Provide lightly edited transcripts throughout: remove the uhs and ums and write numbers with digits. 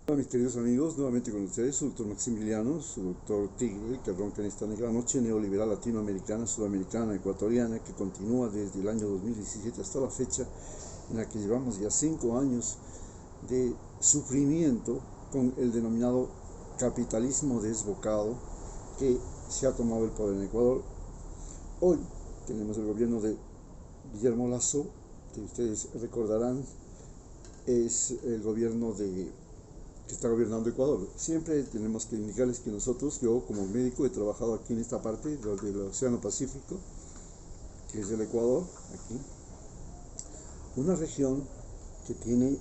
Hola mis queridos amigos, nuevamente con ustedes, su doctor Maximiliano, su doctor Tigre, que ronca en esta negra noche neoliberal latinoamericana, sudamericana, ecuatoriana, que continúa desde el año 2017 hasta la fecha, en la que llevamos ya 5 años de sufrimiento con el denominado capitalismo desbocado que se ha tomado el poder en Ecuador. Hoy tenemos el gobierno de Guillermo Lasso, que ustedes recordarán es el gobierno que está gobernando Ecuador. Siempre tenemos que indicarles que nosotros, yo como médico, he trabajado aquí en esta parte del Océano Pacífico, que es el Ecuador, aquí, una región que tiene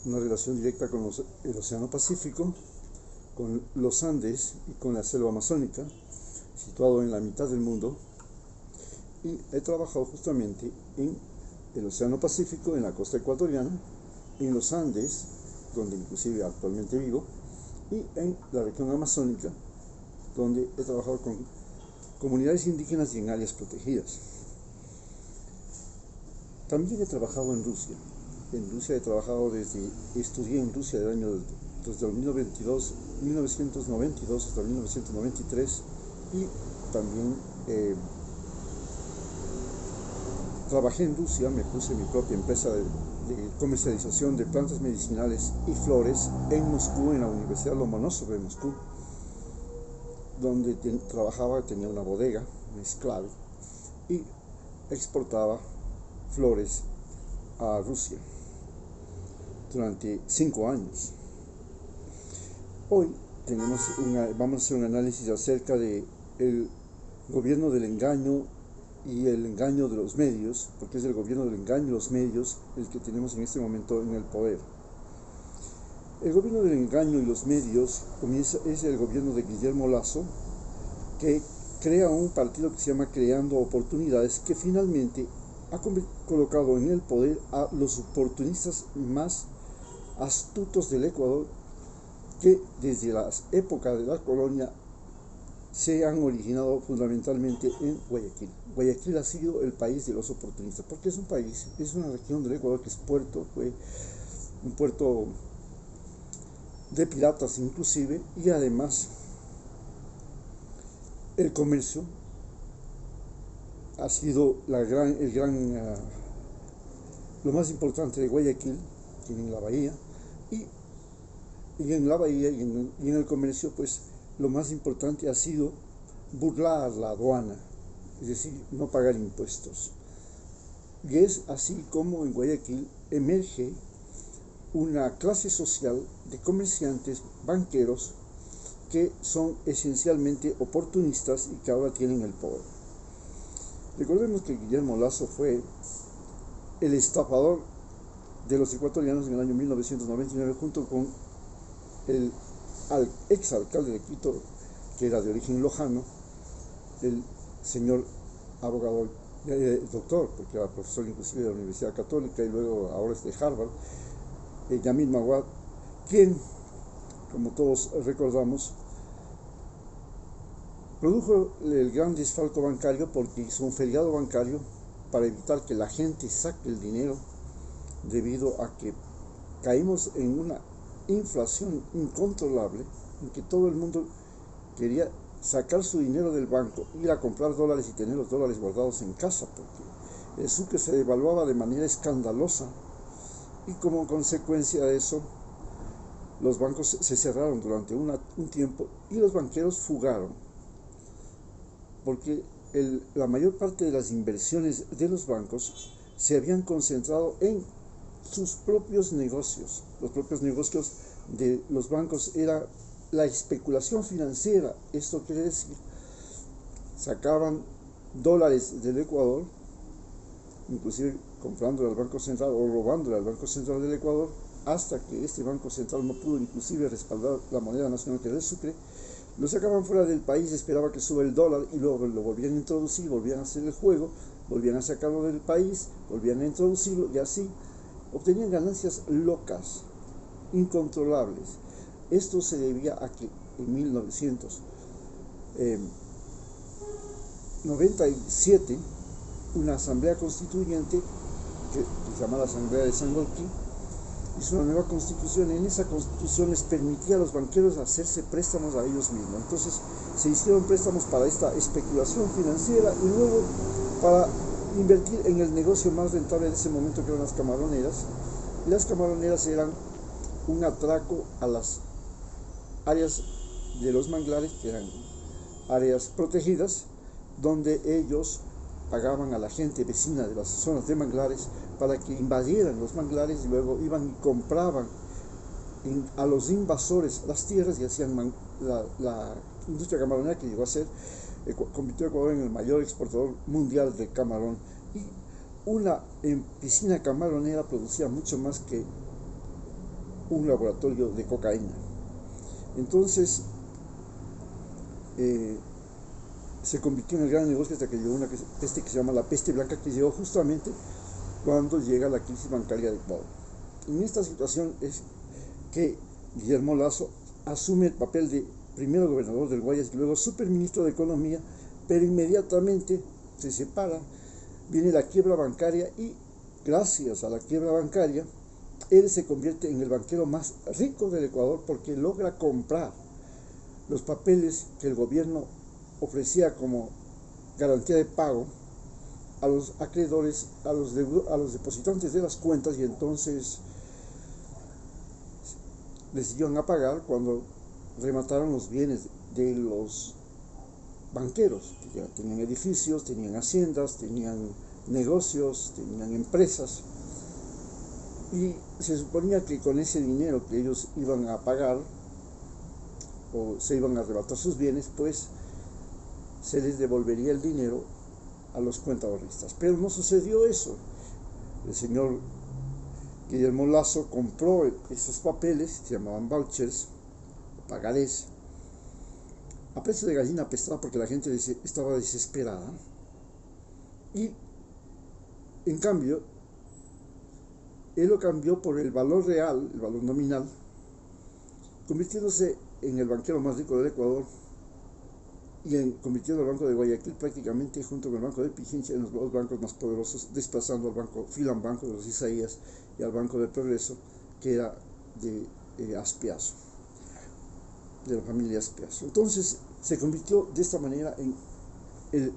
una relación directa con el Océano Pacífico, con los Andes y con la selva amazónica, situado en la mitad del mundo, y he trabajado justamente en el Océano Pacífico, en la costa ecuatoriana, en los Andes, donde inclusive actualmente vivo, y en la región amazónica, donde he trabajado con comunidades indígenas y en áreas protegidas. También he trabajado en Rusia. En Rusia he trabajado estudié en Rusia desde el 1992 hasta 1993 y también trabajé en Rusia, me puse mi propia empresa de comercialización de plantas medicinales y flores en Moscú, en la Universidad Lomonosov de Moscú, donde trabajaba, tenía una bodega, mezclado, y exportaba flores a Rusia durante 5 años. Hoy vamos a hacer un análisis acerca del gobierno del engaño y el engaño de los medios, porque es el gobierno del engaño y los medios el que tenemos en este momento en el poder. El gobierno del engaño y los medios es el gobierno de Guillermo Lasso, que crea un partido que se llama Creando Oportunidades, que finalmente ha colocado en el poder a los oportunistas más astutos del Ecuador, que desde las épocas de la colonia se han originado fundamentalmente en Guayaquil. Guayaquil ha sido el país de los oportunistas, porque es un país, es una región del Ecuador que es puerto, fue un puerto de piratas inclusive, y además el comercio ha sido lo más importante de Guayaquil. Tienen la bahía, y en la bahía y en el comercio, pues lo más importante ha sido burlar la aduana, es decir, no pagar impuestos. Y es así como en Guayaquil emerge una clase social de comerciantes, banqueros, que son esencialmente oportunistas y que ahora tienen el poder. Recordemos que Guillermo Lasso fue el estafador de los ecuatorianos en el año 1999, junto con el exalcalde de Quito, que era de origen lojano, el señor abogado, doctor, porque era profesor inclusive de la Universidad Católica y luego ahora es de Harvard, Yamil Maguad, quien, como todos recordamos, produjo el gran desfalco bancario porque hizo un feriado bancario para evitar que la gente saque el dinero, debido a que caímos en una inflación incontrolable, en que todo el mundo quería sacar su dinero del banco, ir a comprar dólares y tener los dólares guardados en casa, porque el sucre se devaluaba de manera escandalosa, y como consecuencia de eso los bancos se cerraron durante un tiempo y los banqueros fugaron, porque la mayor parte de las inversiones de los bancos se habían concentrado en sus propios negocios. Los propios negocios de los bancos era la especulación financiera. Esto quiere decir, sacaban dólares del Ecuador, inclusive comprándole al Banco Central o robándole al Banco Central del Ecuador, hasta que este Banco Central no pudo inclusive respaldar la moneda nacional, que era el sucre. Lo sacaban fuera del país, esperaba que suba el dólar y luego lo volvían a introducir, volvían a hacer el juego, volvían a sacarlo del país, volvían a introducirlo, y así obtenían ganancias locas, incontrolables. Esto se debía a que en 1997 una asamblea constituyente, que se llama la Asamblea de Sangolquí, hizo una nueva constitución. En esa constitución les permitía a los banqueros hacerse préstamos a ellos mismos. Entonces se hicieron préstamos para esta especulación financiera y luego para invertir en el negocio más rentable de ese momento, que eran las camaroneras. Y las camaroneras eran un atraco a las áreas de los manglares, que eran áreas protegidas, donde ellos pagaban a la gente vecina de las zonas de manglares para que invadieran los manglares, y luego iban y compraban a los invasores las tierras y hacían la industria camaronera, que llegó a ser, convirtió a Ecuador en el mayor exportador mundial de camarón. Y una piscina camaronera producía mucho más que un laboratorio de cocaína. Entonces se convirtió en el gran negocio hasta que llegó una peste que se llama la peste blanca, que llegó justamente cuando llega la crisis bancaria de Ecuador. En esta situación es que Guillermo Lasso asume el papel de primero gobernador del Guayas y luego superministro de Economía, pero inmediatamente se separa, viene la quiebra bancaria, y gracias a la quiebra bancaria él se convierte en el banquero más rico del Ecuador, porque logra comprar los papeles que el gobierno ofrecía como garantía de pago a los acreedores, a los depositantes de las cuentas, y entonces les iban a pagar cuando remataron los bienes de los banqueros, que ya tenían edificios, tenían haciendas, tenían negocios, tenían empresas, y se suponía que con ese dinero que ellos iban a pagar o se iban a arrebatar sus bienes, pues se les devolvería el dinero a los cuentaahorristas. Pero no sucedió eso. El señor Guillermo Lasso compró esos papeles, se llamaban vouchers, pagarés, a precio de gallina pesada, porque la gente estaba desesperada. Y en cambio él lo cambió por el valor real, el valor nominal, convirtiéndose en el banquero más rico del Ecuador y convirtiendo al Banco de Guayaquil prácticamente, junto con el Banco de Pichincha, en los dos bancos más poderosos, desplazando al Banco Filambanco de los Isaías y al Banco del Progreso, que era de Aspiazo, de la familia Aspiazo. Entonces se convirtió de esta manera en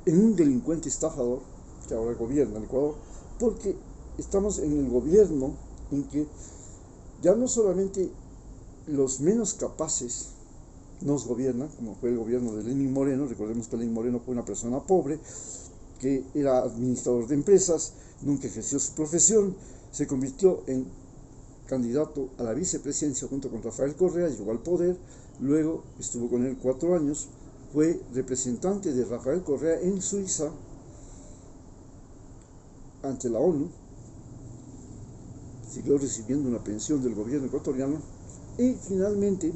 un delincuente estafador que ahora gobierna el Ecuador, porque estamos en el gobierno en que ya no solamente los menos capaces nos gobiernan, como fue el gobierno de Lenín Moreno. Recordemos que Lenín Moreno fue una persona pobre, que era administrador de empresas, nunca ejerció su profesión, se convirtió en candidato a la vicepresidencia junto con Rafael Correa, llegó al poder, luego estuvo con él 4 años, fue representante de Rafael Correa en Suiza ante la ONU, siguió recibiendo una pensión del gobierno ecuatoriano y finalmente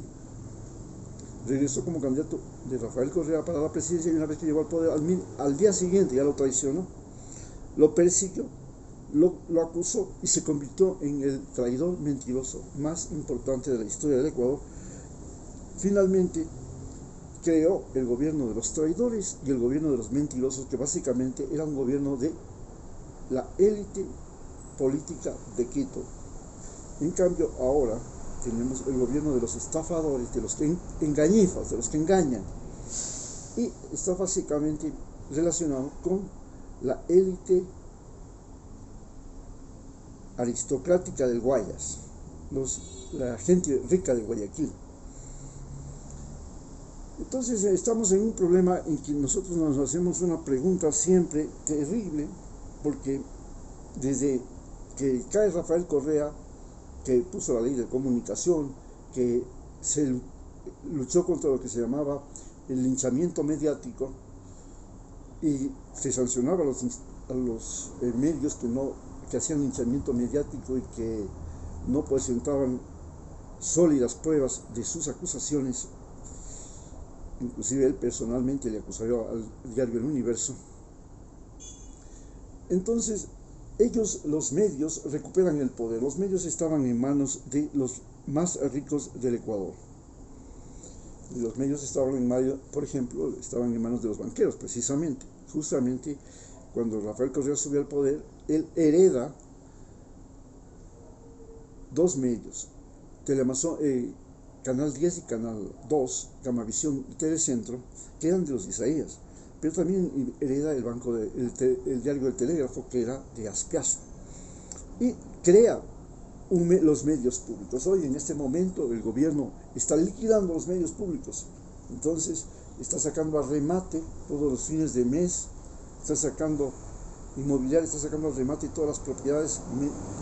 regresó como candidato de Rafael Correa para la presidencia, y una vez que llegó al poder, al día siguiente ya lo traicionó, lo persiguió, lo acusó y se convirtió en el traidor mentiroso más importante de la historia del Ecuador. Finalmente creó el gobierno de los traidores y el gobierno de los mentirosos, que básicamente era un gobierno de la élite política de Quito. En cambio ahora tenemos el gobierno de los estafadores, de los que engañifas, de los que engañan, y está básicamente relacionado con la élite aristocrática del Guayas, la gente rica de Guayaquil. Entonces estamos en un problema en que nosotros nos hacemos una pregunta siempre terrible, porque desde que cae Rafael Correa, que puso la ley de comunicación, que se luchó contra lo que se llamaba el linchamiento mediático, y se sancionaba a los medios que hacían linchamiento mediático y que no presentaban sólidas pruebas de sus acusaciones. Inclusive él personalmente le acusó al diario El Universo. Entonces ellos, los medios, recuperan el poder. Los medios estaban en manos de los más ricos del Ecuador. Y los medios estaban por ejemplo, estaban en manos de los banqueros, precisamente. Justamente cuando Rafael Correa subió al poder, él hereda dos medios, Canal 10 y Canal 2, Gamavisión y Telecentro, que eran de los Isaías, pero también hereda el diario del Telégrafo, que era de Azpiazu, y crea los medios públicos. Hoy, en este momento, el gobierno está liquidando los medios públicos, entonces está sacando a remate todos los fines de mes, está sacando inmobiliaria, está sacando al remate todas las propiedades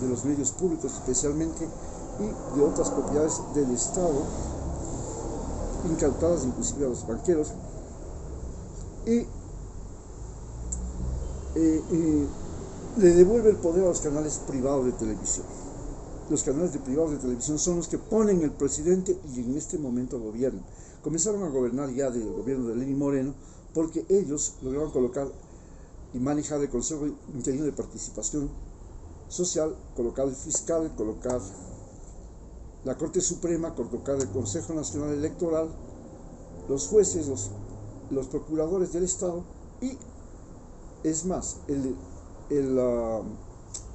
de los medios públicos especialmente, y de otras propiedades del Estado, incautadas inclusive a los banqueros, y le devuelve el poder a los canales privados de televisión. Los canales privados de televisión son los que ponen el presidente y en este momento gobiernan. Comenzaron a gobernar ya del gobierno de Lenín Moreno, porque ellos lograron colocar y manejar el Consejo Interino de Participación Social, colocar el fiscal, colocar la Corte Suprema, colocar el Consejo Nacional Electoral, los jueces, los procuradores del Estado, y es más,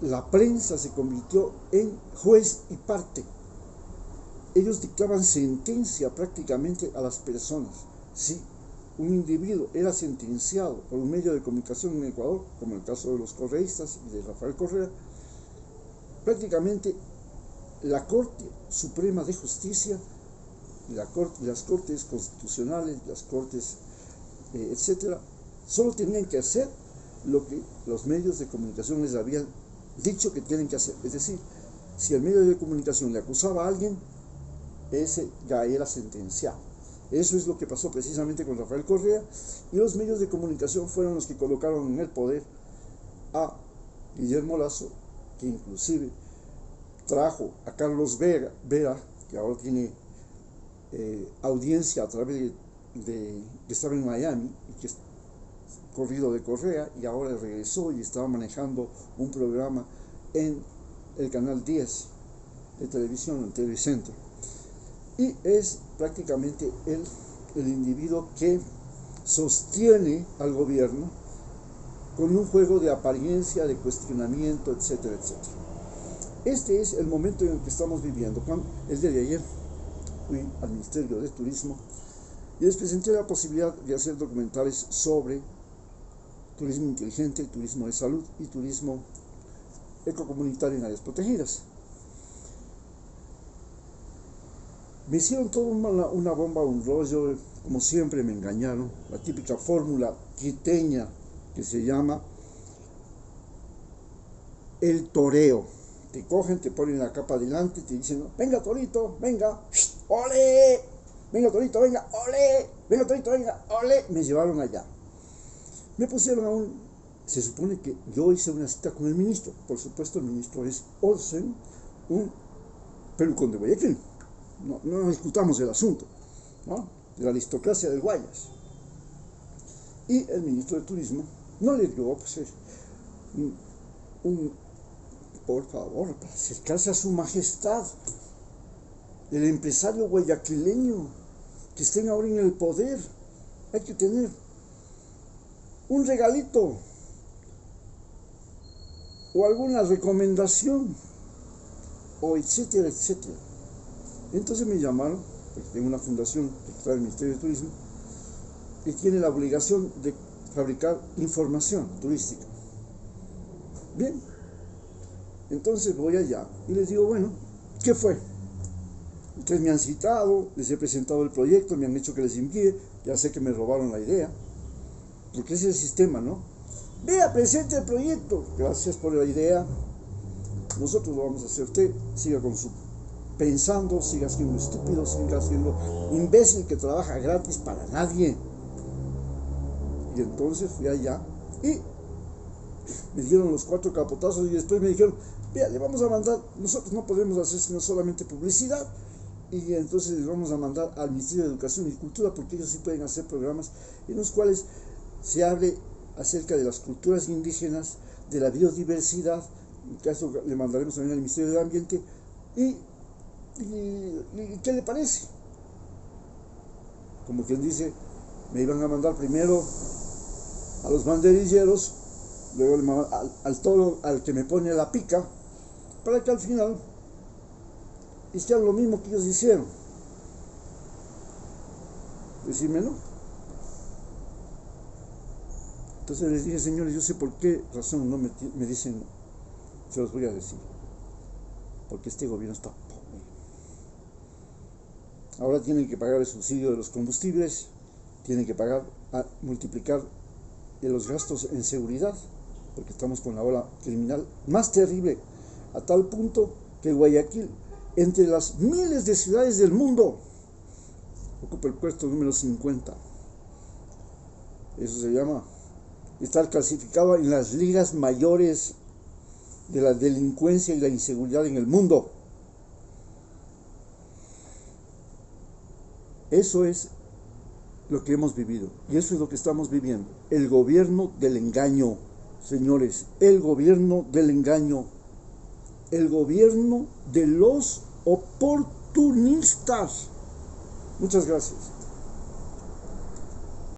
la prensa se convirtió en juez y parte. Ellos dictaban sentencia prácticamente a las personas. Si un individuo era sentenciado por un medio de comunicación en Ecuador, como el caso de los correístas y de Rafael Correa, prácticamente la Corte Suprema de Justicia y las Cortes Constitucionales, las Cortes, etcétera, solo tenían que hacer lo que los medios de comunicación les habían dicho que tienen que hacer. Es decir, si el medio de comunicación le acusaba a alguien, ese ya era sentenciado. Eso es lo que pasó precisamente con Rafael Correa, y los medios de comunicación fueron los que colocaron en el poder a Guillermo Lasso, que inclusive trajo a Carlos Vera, que ahora tiene audiencia a través que estaba en Miami y que es corrido de Correa, y ahora regresó y estaba manejando un programa en el Canal 10 de televisión, en Telecentro. Y es prácticamente el individuo que sostiene al gobierno con un juego de apariencia, de cuestionamiento, etcétera, etcétera. Este es el momento en el que estamos viviendo. El día de ayer fui al Ministerio de Turismo y les presenté la posibilidad de hacer documentales sobre turismo inteligente, turismo de salud y turismo ecocomunitario en áreas protegidas. Me hicieron toda una bomba, un rollo, como siempre me engañaron, la típica fórmula quiteña que se llama el toreo. Te cogen, te ponen la capa adelante, te dicen, venga Torito, venga, ole, venga Torito, venga, ole, venga Torito, venga, ole. Me llevaron allá. Me pusieron se supone que yo hice una cita con el ministro. Por supuesto, el ministro es Olsen, un pelucón de Guayaquil. No discutamos el asunto, ¿no?, de la aristocracia del Guayas. Y el ministro de Turismo no le dio por favor, para acercarse a su majestad, el empresario guayaquileño que estén ahora en el poder. Hay que tener un regalito o alguna recomendación, o etcétera, etcétera. Entonces me llamaron, porque tengo una fundación que está en el Ministerio de Turismo y tiene la obligación de fabricar información turística. Bien, entonces voy allá y les digo, bueno, ¿qué fue? Ustedes me han citado, les he presentado el proyecto, me han hecho que les envíe, ya sé que me robaron la idea, porque ese es el sistema, ¿no? Vea, presente el proyecto, gracias por la idea, nosotros lo vamos a hacer, usted siga con su pensando, siga siendo estúpido, siga siendo imbécil que trabaja gratis para nadie. Y entonces fui allá y me dieron los 4 capotazos y después me dijeron, vea, le vamos a mandar, nosotros no podemos hacer sino solamente publicidad, y entonces les vamos a mandar al Ministerio de Educación y Cultura, porque ellos sí pueden hacer programas en los cuales se hable acerca de las culturas indígenas, de la biodiversidad. En caso le mandaremos también al Ministerio del Ambiente. ¿Y qué le parece? Como quien dice, me iban a mandar primero a los banderilleros, luego al toro, al que me pone la pica, para que al final hicieron lo mismo que ellos hicieron. Decirme no. Entonces les dije, señores, yo sé por qué razón no me dicen no. Se los voy a decir. Porque este gobierno está pobre. Ahora tienen que pagar el subsidio de los combustibles, tienen que multiplicar los gastos en seguridad, porque estamos con la ola criminal más terrible, a tal punto que Guayaquil, entre las miles de ciudades del mundo, ocupa el puesto número 50. Eso se llama estar clasificado en las ligas mayores de la delincuencia y la inseguridad en el mundo. Eso es lo que hemos vivido y eso es lo que estamos viviendo. El gobierno del engaño, señores, el gobierno del engaño, el gobierno de los oportunistas. Muchas gracias.